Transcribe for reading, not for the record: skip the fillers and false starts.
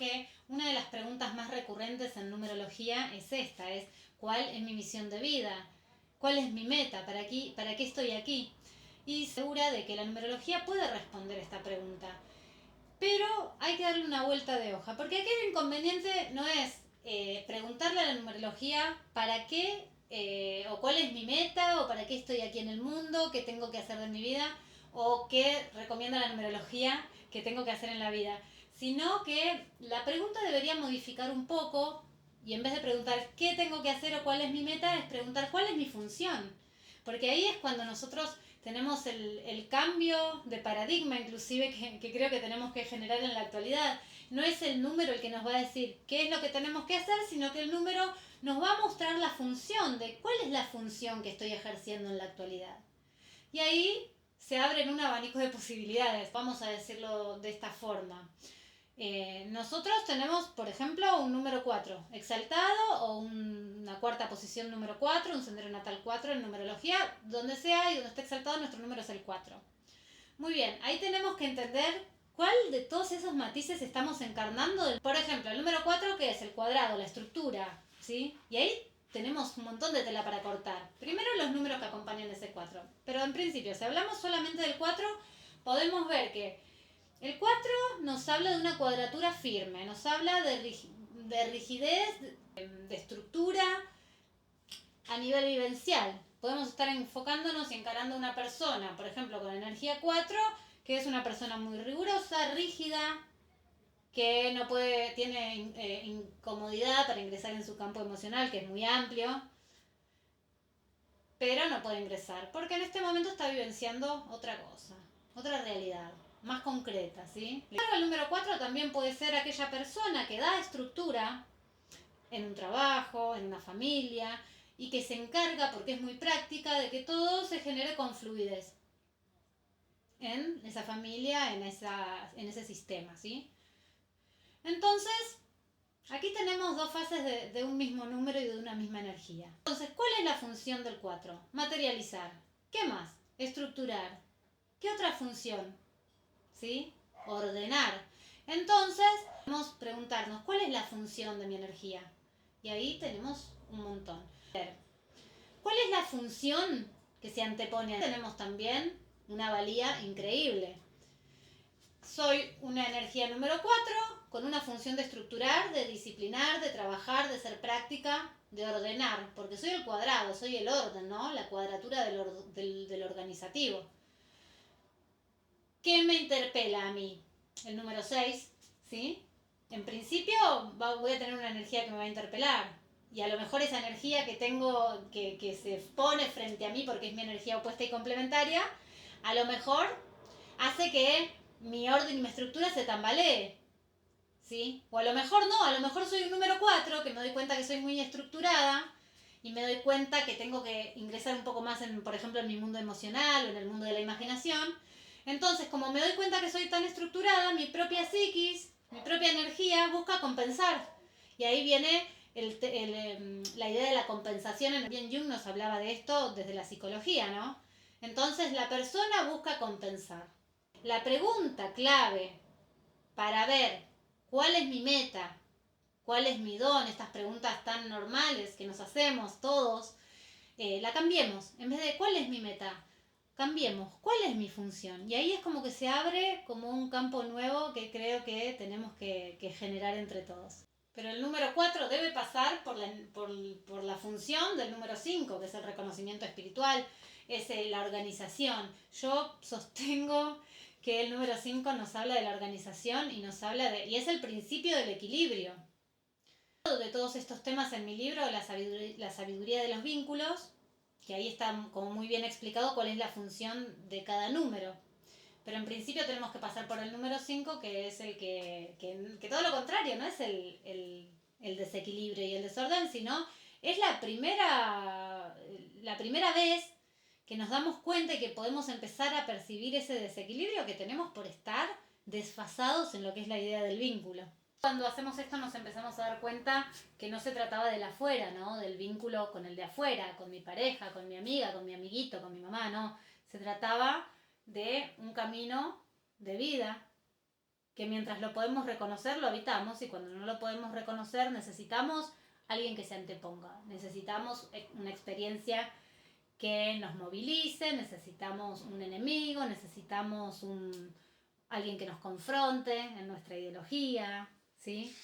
que una de las preguntas más recurrentes en numerología es esta, es ¿cuál es mi misión de vida? ¿Cuál es mi meta? ¿Para qué estoy aquí? Y segura de que la numerología puede responder esta pregunta. Pero hay que darle una vuelta de hoja, porque aquí el inconveniente no es preguntarle a la numerología para qué o cuál es mi meta o para qué estoy aquí en el mundo, qué tengo que hacer de mi vida o qué recomienda la numerología que tengo que hacer en la vida, sino que la pregunta debería modificar un poco y en vez de preguntar qué tengo que hacer o cuál es mi meta, es preguntar cuál es mi función. Porque ahí es cuando nosotros tenemos el cambio de paradigma inclusive que creo que tenemos que generar en la actualidad. No es el número el que nos va a decir qué es lo que tenemos que hacer, sino que el número nos va a mostrar la función de cuál es la función que estoy ejerciendo en la actualidad. Y ahí se abren un abanico de posibilidades, vamos a decirlo de esta forma. Nosotros tenemos, por ejemplo, un número 4 exaltado o una cuarta posición número 4, un sendero natal 4 en numerología, donde sea y donde esté exaltado nuestro número es el 4. Muy bien, ahí tenemos que entender cuál de todos esos matices estamos encarnando. Por ejemplo, el número 4 que es el cuadrado, la estructura, ¿sí? Y ahí tenemos un montón de tela para cortar. Primero los números que acompañan ese 4. Pero en principio, si hablamos solamente del 4, podemos ver que el 4 nos habla de una cuadratura firme, nos habla de rigidez, de estructura a nivel vivencial. Podemos estar enfocándonos y encarando a una persona, por ejemplo, con energía 4, que es una persona muy rigurosa, rígida, que no puede, tiene incomodidad para ingresar en su campo emocional, que es muy amplio, pero no puede ingresar, porque en este momento está vivenciando otra cosa, otra realidad, más concreta, ¿sí? El número 4 también puede ser aquella persona que da estructura en un trabajo, en una familia, y que se encarga, porque es muy práctica, de que todo se genere con fluidez en esa familia, en ese sistema, ¿sí? Entonces, aquí tenemos dos fases de un mismo número y de una misma energía. Entonces, ¿cuál es la función del 4? Materializar. ¿Qué más? Estructurar. ¿Qué otra función? ¿Sí? Ordenar. Entonces, vamos a preguntarnos, ¿cuál es la función de mi energía? Y ahí tenemos un montón. ¿Cuál es la función que se antepone? Tenemos también una valía increíble. Soy una energía número 4 con una función de estructurar, de disciplinar, de trabajar, de ser práctica, de ordenar, porque soy el cuadrado, soy el orden, ¿no? La cuadratura del organizativo. ¿Qué me interpela a mí? El número 6, ¿sí? En principio voy a tener una energía que me va a interpelar. Y a lo mejor esa energía que tengo, que se pone frente a mí porque es mi energía opuesta y complementaria, a lo mejor hace que mi orden y mi estructura se tambalee. ¿Sí? O a lo mejor no, a lo mejor soy un número 4, que me doy cuenta que soy muy estructurada y me doy cuenta que tengo que ingresar un poco más en, por ejemplo, en mi mundo emocional o en el mundo de la imaginación. Entonces, como me doy cuenta que soy tan estructurada, mi propia psiquis, mi propia energía busca compensar. Y ahí viene la idea de la compensación. Bien Jung nos hablaba de esto desde la psicología, ¿no? Entonces, la persona busca compensar. La pregunta clave para ver cuál es mi meta, cuál es mi don, estas preguntas tan normales que nos hacemos todos, la cambiemos. En vez de cuál es mi meta, cambiemos cuál es mi función. Y ahí es como que se abre como un campo nuevo que creo que tenemos que generar entre todos. Pero el número 4 debe pasar por la función del número 5, que es el reconocimiento espiritual, es la organización. Yo sostengo que el número 5 nos habla de la organización y nos habla y es el principio del equilibrio. De todos estos temas en mi libro, la sabiduría de los vínculos, que ahí está como muy bien explicado cuál es la función de cada número. Pero en principio tenemos que pasar por el número 5, que es el que todo lo contrario, no es el desequilibrio y el desorden, sino es la primera vez que nos damos cuenta y que podemos empezar a percibir ese desequilibrio que tenemos por estar desfasados en lo que es la idea del vínculo. Cuando hacemos esto nos empezamos a dar cuenta que no se trataba del afuera, ¿no? Del vínculo con el de afuera, con mi pareja, con mi amiga, con mi amiguito, con mi mamá, no. Se trataba de un camino de vida que mientras lo podemos reconocer, lo habitamos, y cuando no lo podemos reconocer, necesitamos alguien que se anteponga. Necesitamos una experiencia que nos movilice, necesitamos un enemigo, necesitamos alguien que nos confronte en nuestra ideología, ¿sí?